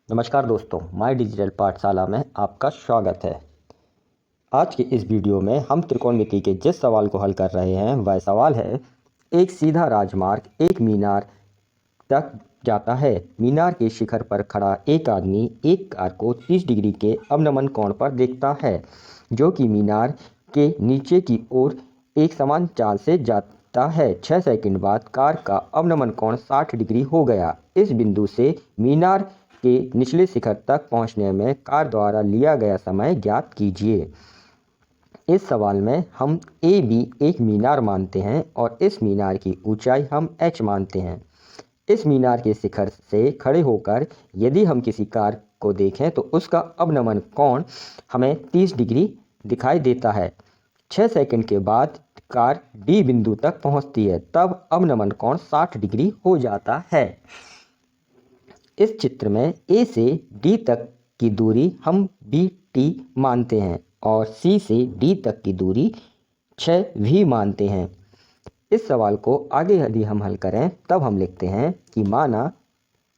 नमस्कार दोस्तों, my digital पाठशाला में आपका स्वागत है। आज के इस वीडियो में हम त्रिकोणमिति के जिस सवाल को हल कर रहे हैं वह सवाल है, एक सीधा राजमार्ग एक मीनार तक जाता है। मीनार के शिखर पर खड़ा एक आदमी एक कार को 30 डिग्री के अवनमन कोण पर देखता है, जो कि मीनार के नीचे की ओर एक समान चाल से जाता है। 6 सेकंड बाद कार का अवनमन कोण 60 डिग्री हो गया। इस बिंदु से मीनार के निचले शिखर तक पहुंचने में कार द्वारा लिया गया समय ज्ञात कीजिए। इस सवाल में हम ए बी एक मीनार मानते हैं और इस मीनार की ऊंचाई हम h मानते हैं। इस मीनार के शिखर से खड़े होकर यदि हम किसी कार को देखें तो उसका अवनमन कोण हमें 30 डिग्री दिखाई देता है। 6 सेकंड के बाद कार डी बिंदु तक पहुंचती है, तब अवनमन कोण 60 डिग्री हो जाता है। इस चित्र में ए से डी तक की दूरी हम BT मानते हैं और C से D तक की दूरी 6V मानते हैं। इस सवाल को आगे यदि हम हल करें तब हम लिखते हैं कि माना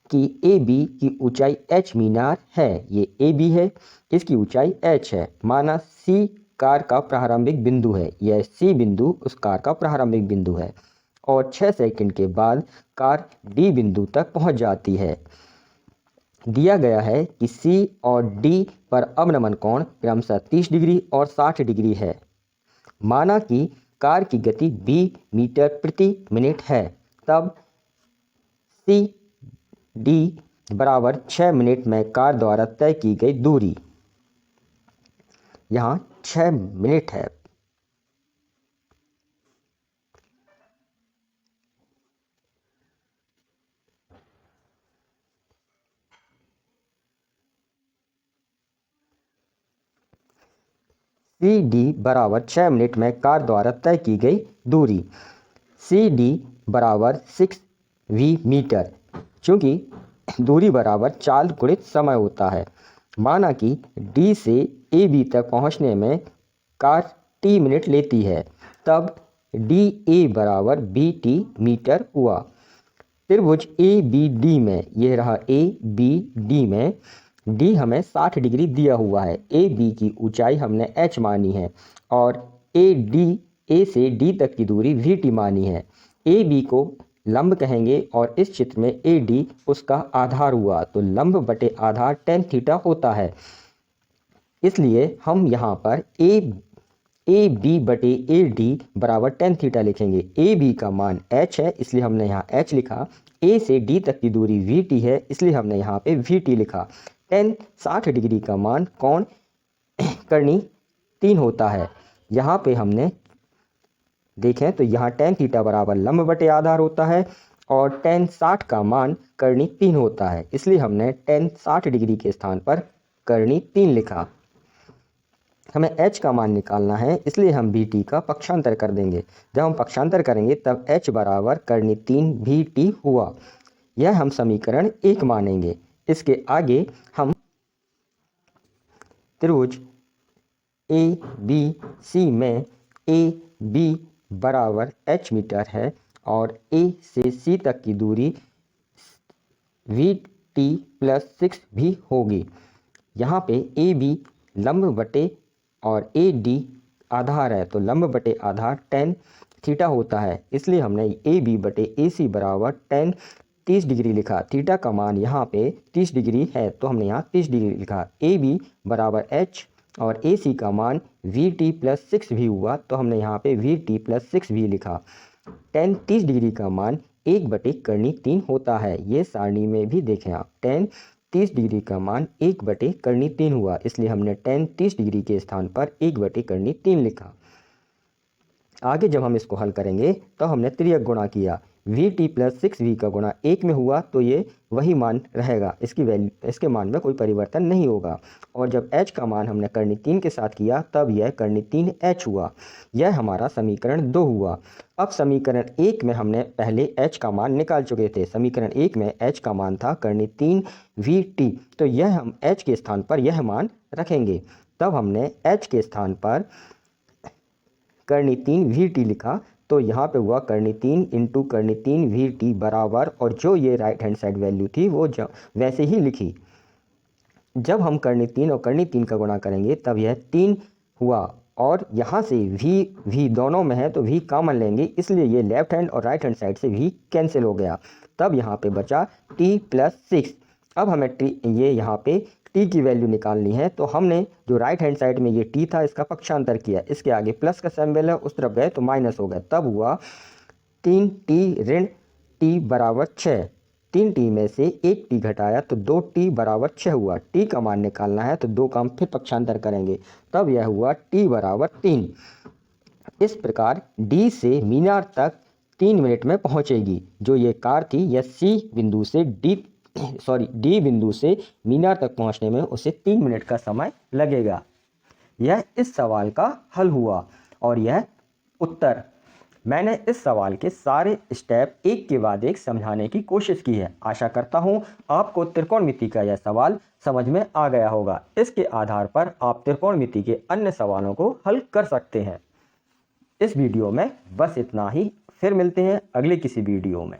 कि AB की ऊंचाई h मीनार है, ये AB है, इसकी ऊंचाई h है। माना C कार का प्रारंभिक बिंदु है, यह C बिंदु उस कार का प्रारंभिक बिंदु है और 6 सेकंड के बाद कार D बिंदु तक पहुंच जाती है। दिया गया है कि C और D पर अवनमन कोण क्रमशः 30 डिग्री और 60 डिग्री है। माना कि कार की गति b मीटर प्रति मिनट है, तब CD बराबर 6 मिनट में कार द्वारा तय की गई दूरी, यहाँ 6 मिनट है। CD बराबर 6 मिनट में कार द्वारा तय की गई दूरी, CD बराबर 6V मीटर, चूँकि दूरी बराबर चाल गुणित समय होता है। माना कि D से AB तक पहुँचने में कार T मिनट लेती है, तब DA बराबर BT मीटर हुआ। त्रिभुज ABD में, यह रहा ABD में D हमें 60 डिग्री दिया हुआ है। AB की ऊंचाई हमने h मानी है और AD A से D तक की दूरी VT मानी है। AB को लंब कहेंगे और इस चित्र में AD उसका आधार हुआ, तो लंब बटे आधार tan थीटा होता है। इसलिए हम यहाँ पर AB बटे AD बराबर tan थीटा लिखेंगे। AB का मान h है, इसलिए हमने यहाँ h लिखा। A से D तक की दूरी VT है, इसलिए हमने यहाँ पे VT लिखा। tan 60 डिग्री का मान कोण करनी 3 होता है। यहाँ पे हमने देखें तो यहाँ tan थीटा बराबर लंब बटे आधार होता है और tan 60 का मान करनी 3 होता है, इसलिए हमने tan 60 डिग्री के स्थान पर करनी 3 लिखा। हमें h का मान निकालना है, इसलिए हम BT का पक्षांतर कर देंगे। जब हम पक्षांतर करेंगे तब h बराबर करनी 3 VT हुआ। यह हम समीकरण 1 मानेंगे। इसके आगे हम त्रिभुज ABC में AB बराबर h मीटर है और A से C तक की दूरी VT प्लस 6 भी होगी। यहाँ पे AB लंब बटे और AD आधार है, तो लंब बटे आधार tan थीटा होता है, इसलिए हमने AB बटे AC बराबर tan 30 डिग्री लिखा। थीटा का मान यहाँ पे 30 डिग्री है, तो हमने यहाँ 30 डिग्री लिखा। AB बराबर h और AC का मान VT प्लस 6 भी हुआ, तो हमने यहाँ पे VT प्लस 6 भी लिखा। tan 30 डिग्री का मान 1 बटे करनी 3 होता है। ये सारणी में भी देखें आप, tan 30 डिग्री का मान 1 बटे करनी 3 हुआ, इसलिए हमने tan 30 डिग्री के स्थान पर 1 बटे करनी 3 लिखा। आगे जब हम इसको हल करेंगे तो हमने त्रियक गुणा किया। VT प्लस 6V का गुणा 1 में हुआ तो ये वही मान रहेगा, इसके मान में कोई परिवर्तन नहीं होगा। और जब h का मान हमने करनी 3 के साथ किया तब यह करनी 3h हुआ। यह हमारा समीकरण 2 हुआ। अब समीकरण 1 में हमने पहले h का मान निकाल चुके थे। समीकरण 1 में h का मान था करनी 3VT, तो यह हम h के स्थान पर यह मान रखेंगे। तब हमने h के स्थान पर करनी 3VT लिखा, तो यहाँ पे हुआ करनी 3 इंटू करनी 3VT बराबर, और जो ये राइट हैंड साइड वैल्यू थी वो वैसे ही लिखी। जब हम कर्णी 3 और कर्णी 3 का गुणा करेंगे तब यह 3 हुआ और यहाँ से v दोनों में है तो v कॉमन लेंगे, इसलिए ये लेफ्ट हैंड और राइट हैंड साइड से v कैंसिल हो गया। तब यहाँ पे बचा t + 6। अब हमें ये यहाँ पे t की वैल्यू निकालनी है, तो हमने जो राइट हैंड साइड में ये t था इसका पक्षांतर किया, इसके आगे प्लस का सिंबल है उस तरफ गए तो माइनस हो गया। तब हुआ 3t ऋण t बराबर 6। 3t में से 1t घटाया तो 2t बराबर 6 हुआ। t का मान निकालना है तो 2 का हम फिर पक्षांतर करेंगे, तब यह हुआ t बराबर 3। इस प्रकार d से मीनार तक 3 मिनट में पहुंचेगी। जो ये कार थी यह d बिंदु से मीनार तक पहुंचने में उसे 3 मिनट का समय लगेगा। यह इस सवाल का हल हुआ और यह उत्तर। मैंने इस सवाल के सारे स्टेप एक के बाद एक समझाने की कोशिश की है। आशा करता हूं आपको त्रिकोणमिति का यह सवाल समझ में आ गया होगा। इसके आधार पर आप त्रिकोणमिति के अन्य सवालों को हल कर सकते हैं। इस वीडियो में बस इतना ही, फिर मिलते हैं अगले किसी वीडियो में।